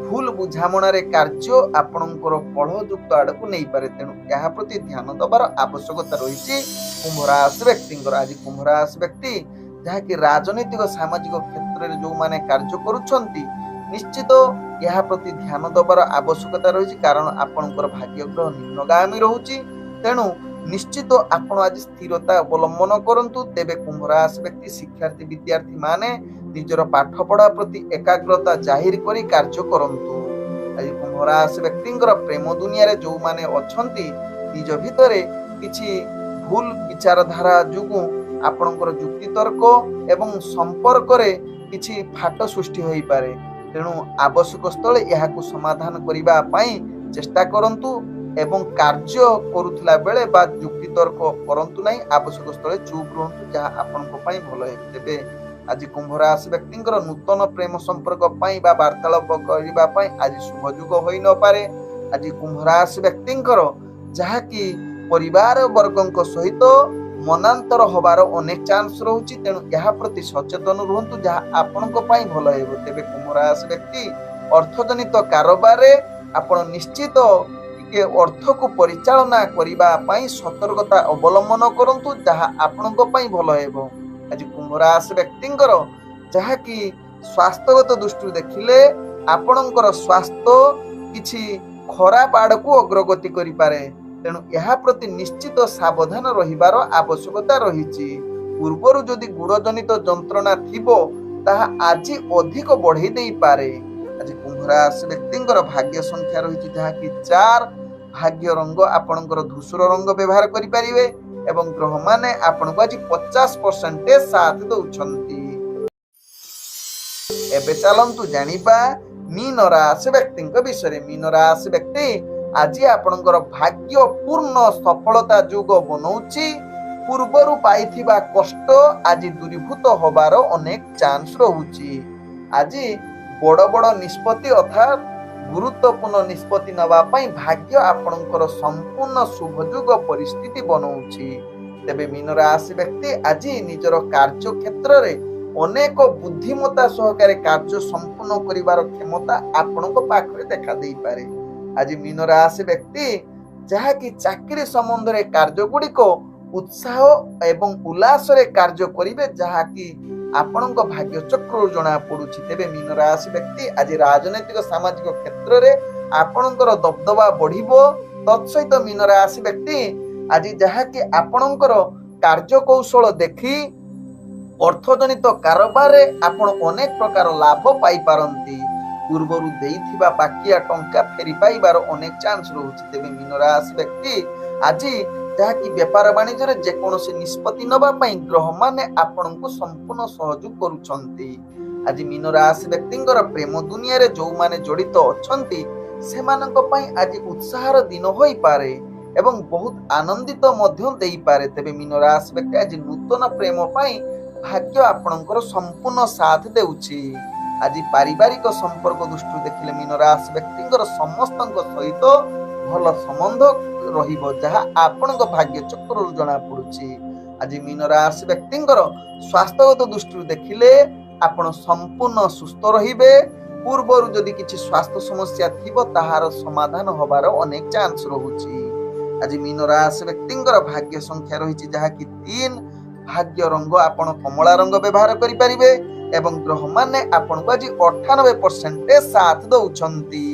भूल बुझामणा रे कार्य आपणकर कलहयुक्त आड़क नहीं पारे। तेणु यहा प्रति ध्यान दबार आवश्यकता रही कुंभ राशि व्यक्तिंकर। आज कुंभ राशि व्यक्ति जहा कि राजनीतिक सामाजिक क्षेत्र में जो माने कार्य करुछंती निश्चित यहा प्रति ध्यान दबार आवश्यकता रही, कारण आपणकर भाग्य ग्रह निम्नगामी रहुछि। तेणु निश्चित आपण आज स्थिरता अवलंबन करंतु। तेबे कुंभ राशि व्यक्ति शिक्षार्थी विद्यार्थी माने निजर पाठ पढ़ा प्रति एकाग्रता जाहिर करी कार्य करंतु। आज कुंभ राशि व्यक्तिंकर प्रेम दुनिया रे जो माने अछंती निज भितरे किछि भूल विचारधारा जुगु आपणकर जुक्ति तर्क एवं संपर्क रे किछि फाट सृष्टि होई पारे। तेणु आवश्यक स्थले याहाकु समाधान करिबा पई चेष्टा करंतु एवं कार्य करुथला बेले बा जुक्ति तर्क करंतु नाही। आवश्यक स्थले चुप रहंतु, जहा आपनको पई भलो हे। तेबे आज कुंभ राशि व्यक्तिंकर नूतन प्रेम संपर्क पई बा वार्तालाप करिबा पई आज शुभ जुग होई न पारे। आज कुंभ राशि व्यक्तिंकर जहा कि परिवार वर्गଙ୍କ सहित मनांतर होबार अनेक चांस रहुछि। तेणु यहा प्रति सचेतन रहंतु, जहा आपनको पई भलो हेबो। तेबे कुंभ राशि व्यक्ति अर्थजनित कारोबार रे आपण निश्चित के अर्थ को परिचालना करिबा पई सतर्कता अवलंबन करंतु, जहा आपनको पई भलो हेबो। आज कुंभ राशि व्यक्तिंकर जहा कि स्वास्थ्यगत दृष्टि देखिले आपणकर स्वास्थ्य किछि खराब आड़कू अग्रगति करि पारे। तेणु यहा प्रति निश्चित सावधान रहिबार आवश्यकता रहिछि। पूर्वरु जदि गुड़जनित जंत्रणा थिबो ताहा आज अधिक बढ़ई देई पारे। आज कुंभ राशि व्यक्तिंकर भाग्य संख्या रहिछि जहा कि 4, ଭାଗ୍ୟ ରଙ୍ଗ ଆପଣଙ୍କର ଧୂସର ରଙ୍ଗ ବ୍ୟବହାର କରିପାରିବେ ଏବଂ ଗ୍ରହ ମାନେ ଆପଣଙ୍କୁ ଆଜି 50% ସାଥ ଦଉଛନ୍ତି। ଏବେ ଚାଲନ୍ତୁ ଜାଣିବା ମୀନ ରାଶି ବ୍ୟକ୍ତିଙ୍କ ବିଷୟରେ। ମୀନ ରାଶି ବ୍ୟକ୍ତି ଆଜି ଆପଣଙ୍କର ଭାଗ୍ୟ ପୂର୍ଣ୍ଣ ସଫଳତା ଯୋଗ ବନଉଛି। ପୂର୍ବରୁ ପାଇଥିବା କଷ୍ଟ ଆଜି ଦୂରୀଭୂତ ହବାର ଅନେକ ଚାନ୍ସ ରହୁଛି। ଆଜି ବଡ଼ ବଡ଼ ନିଷ୍ପତ୍ତି ଅର୍ଥାତ୍ ଗୁରୁତ୍ୱପୂର୍ଣ୍ଣ ନିଷ୍ପତ୍ତି ନେବା ପାଇଁ ଭାଗ୍ୟ ଆପଣଙ୍କର ସମ୍ପୂର୍ଣ୍ଣ ଶୁଭଯୋଗ ପରିସ୍ଥିତି ବନଉଛି। ତେବେ ମୀନ ରାଶି ବ୍ୟକ୍ତି ଆଜି ନିଜର କାର୍ଯ୍ୟ କ୍ଷେତ୍ରରେ ଅନେକ ବୁଦ୍ଧିମତା ସହକାରେ କାର୍ଯ୍ୟ ସମ୍ପୂର୍ଣ୍ଣ କରିବାର କ୍ଷମତା ଆପଣଙ୍କ ପାଖରେ ଦେଖା ଦେଇପାରେ। ଆଜି ମୀନ ରାଶି ବ୍ୟକ୍ତି ଯାହାକି ଚାକିରି ସମ୍ବନ୍ଧରେ କାର୍ଯ୍ୟ ଗୁଡ଼ିକ ଉତ୍ସାହ ଏବଂ ଉଲ୍ଲାସରେ କାର୍ଯ୍ୟ କରିବେ, ଯାହାକି ଆପଣଙ୍କ ଭାଗ୍ୟ ଚକ୍ରରୁ ଜଣା ପଡୁଛି। ତେବେ ମୀନ ରାଶି ବ୍ୟକ୍ତି ଆଜି ରାଜନୈତିକ ସାମାଜିକ କ୍ଷେତ୍ରରେ ଆପଣଙ୍କର ଦବଦବା ବଢିବ। ତତ୍ସହିତ ମୀନ ରାଶି ବ୍ୟକ୍ତି ଆଜି ଯାହାକି ଆପଣଙ୍କର କାର୍ଯ୍ୟ କୌଶଳ ଦେଖି ଅର୍ଥଜନିତ କାରବାରରେ ଆପଣ ଅନେକ ପ୍ରକାର ଲାଭ ପାଇପାରନ୍ତି। ପୂର୍ବରୁ ଦେଇଥିବା ବାକିଆ ଟଙ୍କା ଫେରି ପାଇବାର ଅନେକ ଚାନ୍ସ ରହୁଛି। ତେବେ ମୀନ ରାଶି ବ୍ୟକ୍ତି ଆଜି ଯାହାକି ବେପାର ବାଣିଜ୍ୟରେ ଯେକୌଣସି ନିଷ୍ପତ୍ତି ନେବା ପାଇଁ ଗ୍ରହମାନେ ଆପଣଙ୍କୁ ସମ୍ପୂର୍ଣ୍ଣ ସହଯୋଗ କରୁଛନ୍ତି। ଆଜି ମୀନ ରାଶି ବ୍ୟକ୍ତିଙ୍କର ପ୍ରେମ ଦୁନିଆରେ ଯେଉଁମାନେ ଜଡ଼ିତ ଅଛନ୍ତି ସେମାନଙ୍କ ପାଇଁ ଆଜି ଉତ୍ସାହର ଦିନ ହୋଇପାରେ ଏବଂ ବହୁତ ଆନନ୍ଦିତ ମଧ୍ୟ ଦେଇପାରେ। ତେବେ ମୀନ ରାଶି ବ୍ୟକ୍ତି ଆଜି ନୂତନ ପ୍ରେମ ପାଇଁ ଭାଗ୍ୟ ଆପଣଙ୍କର ସମ୍ପୂର୍ଣ୍ଣ ସାଥ ଦେଉଛି। ଆଜି ପାରିବାରିକ ସମ୍ପର୍କ ଦୃଷ୍ଟିରୁ ଦେଖିଲେ ମୀନ ରାଶି ବ୍ୟକ୍ତିଙ୍କର ସମସ୍ତଙ୍କ ସହିତ ଭଲ ସମ୍ବନ୍ଧ ରହିବ, ଯାହା ଆପଣଙ୍କ ଭାଗ୍ୟ ଚକ୍ରରୁ ଜଣା ପଡୁଛି। ଆଜି ମୀନ ରାଶି ବ୍ୟକ୍ତିଙ୍କର ସ୍ୱାସ୍ଥ୍ୟଗତ ଦୃଷ୍ଟିରୁ ଦେଖିଲେ ଆପଣ ସମ୍ପୂର୍ଣ୍ଣ ସୁସ୍ଥ ରହିବେ। ପୂର୍ବରୁ ଯଦି କିଛି ସ୍ୱାସ୍ଥ୍ୟ ସମସ୍ୟା ଥିବ ତାହାର ସମାଧାନ ହବାର ଅନେକ ଚାନ୍ସ ରହୁଛି। ଆଜି ମୀନ ରାଶି ବ୍ୟକ୍ତିଙ୍କର ଭାଗ୍ୟ ସଂଖ୍ୟା ରହିଛି ଯାହାକି 3। ଭାଗ୍ୟ ରଙ୍ଗ ଆପଣ କମଳା ରଙ୍ଗ ବ୍ୟବହାର କରିପାରିବେ ଏବଂ ଗ୍ରହମାନେ ଆପଣଙ୍କୁ ଆଜି 98% ସାଥ ଦଉଛନ୍ତି।